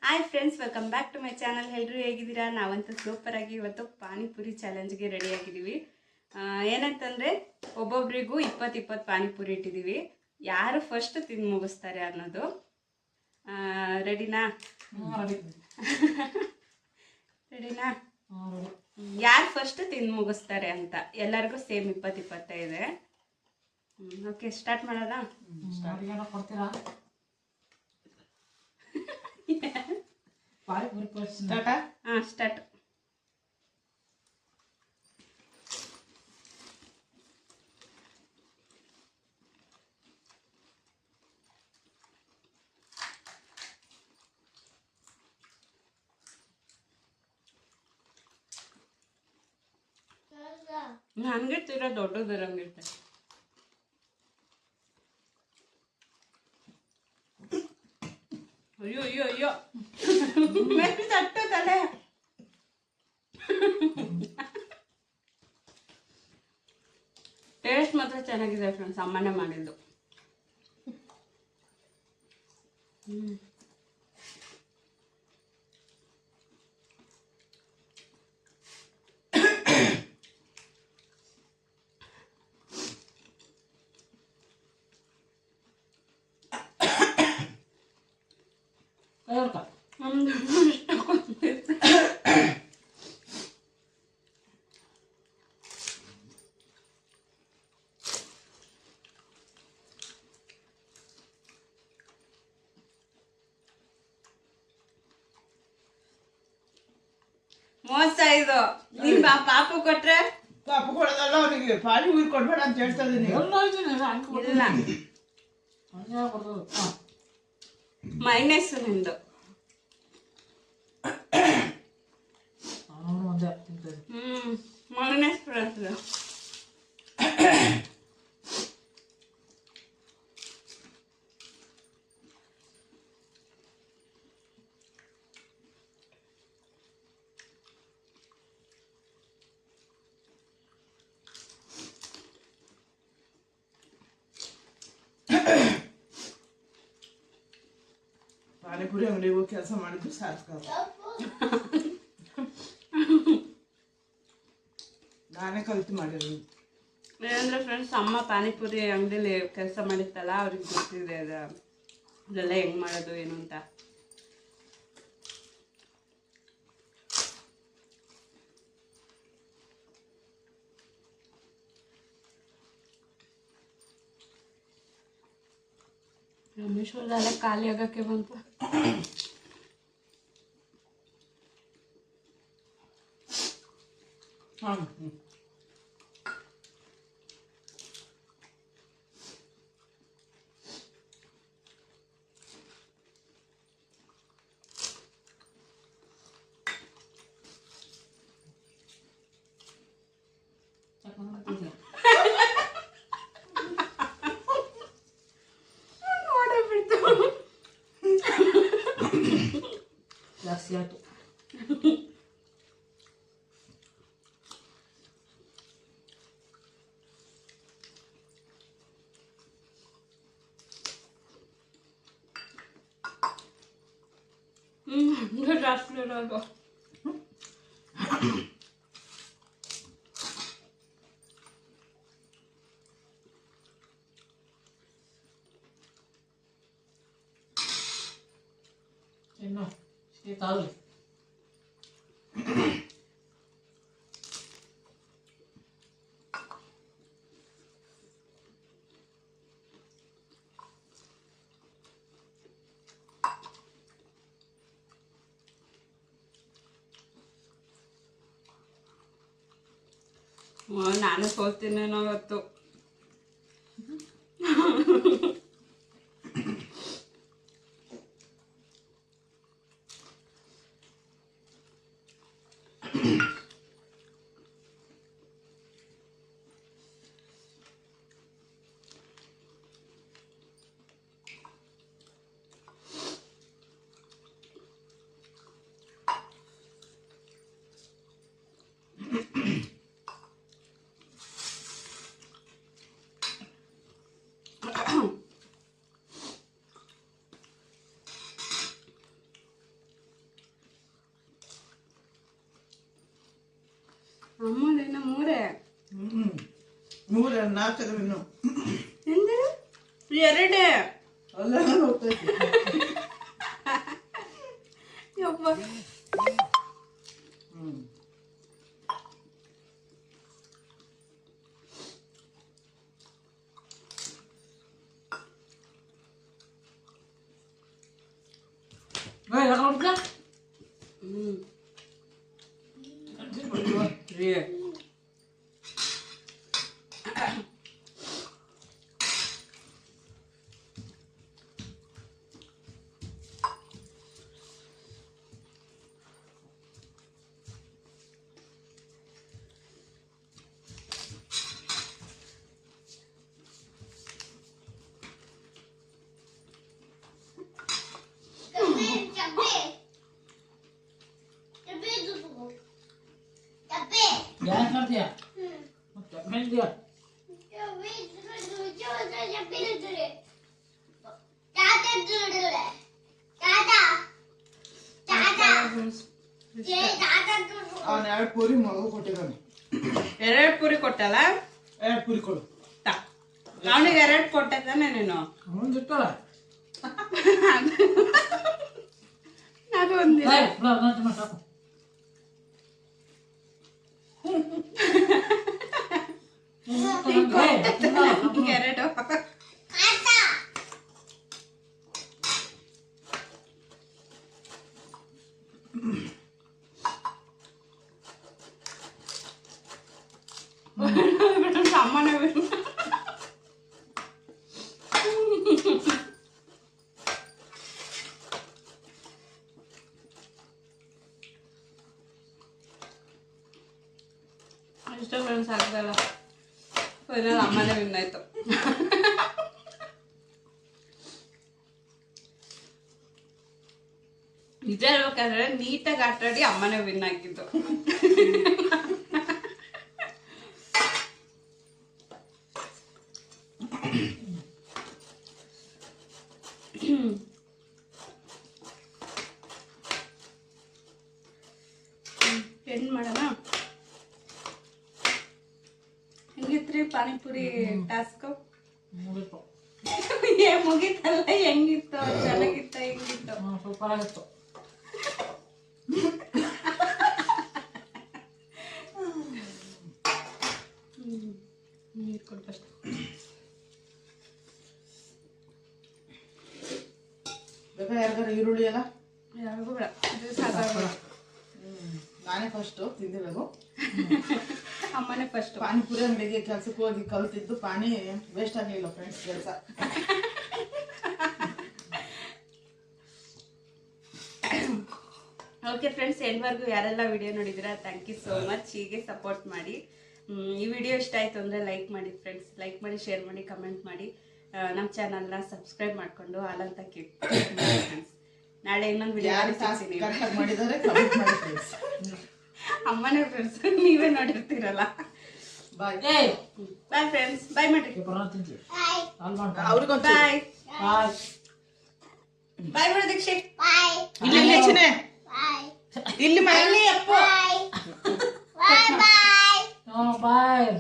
Hi friends, welcome back to my channel. ಎಲ್ಲರೂ ಹೇಗಿದ್ದೀರಾ? ನಾವಂತೂ ಸೂಪರ್ ಆಗಿ ಇವತ್ತು ಪಾನಿಪುರಿ ಚಾಲೆಂಜ್ಗೆ ರೆಡಿ ಆಗಿದ್ದೀವಿ. ಏನಂತಂದರೆ ಒಬ್ಬೊಬ್ರಿಗೂ 20 ಪಾನಿಪುರಿ ಇಟ್ಟಿದ್ದೀವಿ. ಯಾರು ಫಸ್ಟ್ ತಿಂದು ಮುಗಿಸ್ತಾರೆ ಅನ್ನೋದು. ರೆಡಿನಾ? ರೆಡಿನಾ? ಯಾರು ಫಸ್ಟ್ ತಿಂದು ಮುಗಿಸ್ತಾರೆ ಅಂತ ಎಲ್ಲರಿಗೂ ಸೇಮ್ 20 ಇದೆ. ಓಕೆ, ಸ್ಟಾರ್ಟ್ ಮಾಡೋದಾ? ಕೊಡ್ತೀರಾ? ಪಾನಿಪುರಿ ಸ್ಟಾರ್ಟ್. ಸ್ಟಾರ್ಟ್. ಹಂಗಿರ್ತೀರ ದೊಡ್ಡದರ ಹಂಗಿರ್ತೆ. ಅಯ್ಯೋ ಅಯ್ಯೋ ಅಯ್ಯೋ ತಟ್ಟ ತಲೆ. ಟೇಸ್ಟ್ ಮಾತ್ರ ಚೆನ್ನಾಗಿದೆ ಫ್ರೆಂಡ್ಸ್, ಅಮ್ಮನೇ ಮಾಡಿದ್ದು. ಮೋಸ ಇದು. ನೀನ್ ಪಾಪು ಕೊಟ್ರೆ ಪಾಪು ಕೊಡೋದಲ್ಲ, ಅವನಿಗೆ ಪಾನಿಪುರಿ ಕೊಡ್ಬೇಡ ಅಂತ ಹೇಳ್ತಾ ಇದೀನಿ. ಇಲ್ಲ, ಮೈನಸ್ ನಿಂದು. Minus friends. ಪಾನಿಪುರಿ ಅಂಗಡಿ ಹೋಗಿ ಕೆಲಸ ಮಾಡಿದ್ದು ಸಾಕು. ನಾನೇ ಕಲಿತು ಮಾಡಿರೋದು. ಏನಂದ್ರೆ ಫ್ರೆಂಡ್ಸ್, ಅಮ್ಮ ಪಾನಿಪುರಿ ಅಂಗಡಿಲಿ ಕೆಲಸ ಮಾಡಿತ್ತಲ್ಲ, ಅವ್ರಿಗೆ ಗೊತ್ತಿದೆ ಅದೆಲ್ಲ ಹೆಂಗ್ ಮಾಡೋದು ಏನು ಅಂತ. ರಮೇಶ್ವರದಲ್ಲೇ ಖಾಲಿ ಆಗಕ್ಕೆ ಬಂತು. ಜಾಸ್ತಿ ಆಯ್ತು. ಜಾಸ್ತಿ ಇರೋದು. ಇನ್ನು ತಾಗಲಿ. ನಾನು ಸೋಲ್ತೀನೇನೋ ಇವತ್ತು. ಅಮ್ಮನೇನ ಮೂರೇ ಮೂರ ನಾಲ್ಕರ ಇನ್ನು ಎಂದ್ರೆ ಎರಡೇ ಅಲ್ಲ ಹೋಗ್ತೈತಿ ಯಪ್ಪ ರೀ ಯಾಕೆ ಮಾಡ್ತೀಯ ಮೆಂದಿಯ ಅವನು 2 ಪೂರಿ ಮಗು ಕೊಟ್ಟಿದ್ದಾನೆ. 2 ಪೂರಿ ಕೊಟ್ಟಲ್ಲ 2 ಪೂರಿ ಕೊಡು. ಅವನಿಗೆ 2 ಕೊಟ್ಟೆ ತಾನೆ ನೀನು ಒಂದಿಟ್ಟಲ್ಲ ಅದು ಒಂದಿಲ್ಲ ಸಾಕು ಎರಡು ಅಮ್ಮನ ಇಷ್ಟ ಫ್ರೆಂಡ್ಸ್ ಆಗ್ತಲ್ಲ ಫೈನಲ್ ಅಮ್ಮನೇ ವಿನ್ ಆಯ್ತು. ನಿಜ ಹೇಳ್ಬೇಕಂದ್ರೆ ನೀಟಾಗಿ ಆಟಾಡಿ ಅಮ್ಮನೇ ವಿನ್ ಆಗಿದ್ದು. ಏನ್ ಮಾಡೋಣ ಹೆಂಗಿತ್ರಿ ಪಾನಿಪುರಿ ಟಾಸ್ಕ್ ಮುಗಿತಲ್ಲ ಹೆಂಗಿತ್ತು ಚೆನ್ನಾಗಿತ್ತ ಹೆಂಗಿತ್ತು ಸೂಪರ್ ಆಗಿತ್ತು ನೀರು ಕೊಡು ಫಸ್ಟ್ ಬೇಕಾ ಯಾರಿಗಾರ ಈರುಳ್ಳಿ ಎಲ್ಲ ಯಾರಿಗೂ ಬೇಡ ಇದು ಸಾಧಾರಣ ನಾನೇ ಫಸ್ಟ್ ತಿಂದಿರೋದು. ಅಮ್ಮನೇ ಫಸ್ಟ್ ಪಾನಿಪುರಿ ಅಂಗಡಿಗೆ ಕೆಲ್ಸಕ್ಕೆ ಹೋಗಿ ಕಲ್ತಿದ್ದು ಪಾನಿ ವೇಸ್ಟ್ ಆಗಲಿಲ್ಲ ಫ್ರೆಂಡ್ಸ್ ಕೆಲಸ. ಓಕೆ ಫ್ರೆಂಡ್ಸ್ ಎಂಡ್ವರೆಗೂ ಯಾರೆಲ್ಲ ವಿಡಿಯೋ ನೋಡಿದ್ದೀರಾ ಥ್ಯಾಂಕ್ ಯು ಸೋ ಮಚ್. ಹೀಗೆ ಸಪೋರ್ಟ್ ಮಾಡಿ. ಈ ವಿಡಿಯೋ ಇಷ್ಟ ಆಯಿತು ಅಂದರೆ ಲೈಕ್ ಮಾಡಿ ಫ್ರೆಂಡ್ಸ್, ಲೈಕ್ ಮಾಡಿ, ಶೇರ್ ಮಾಡಿ, ಕಮೆಂಟ್ ಮಾಡಿ. ನಮ್ಮ ಚಾನಲ್ನ ಸಬ್ಸ್ಕ್ರೈಬ್ ಮಾಡಿಕೊಂಡು ಹಾಲಂತ ಫ್ರೆಂಡ್ಸ್. ನಾಳೆ ಇನ್ನೊಂದು ವಿಡಿಯೋ ಕರೆಕ್ಟಾಗಿ ಮಾಡಿದರೆ ಕಮೆಂಟ್ ಮಾಡಿ ಫ್ರೆಂಡ್ಸ್. ಅಮ್ಮನೇ ಫ್ರೆಂಡ್ಸ್ ನೀವೇ ನೋಡಿರ್ತೀರಲ್ಲ. ಬಾಯ್ ಬಾಯ್ ಫ್ರೆಂಡ್ಸ್, ಬಾಯ್ ಮಾಡ್ರಿ. ಅವ್ರಿಗೊಂದು ಬಾಯ್ ಬಾಯ್ ಬಾಯ್ ಮಾಡಿ ದೀಕ್ಷಿತ್. ಇಲ್ಲಿ ಚಿನೆ ಇಲ್ಲಿ ಮನೆ ಅಪ್ಪ ಬಾಯ್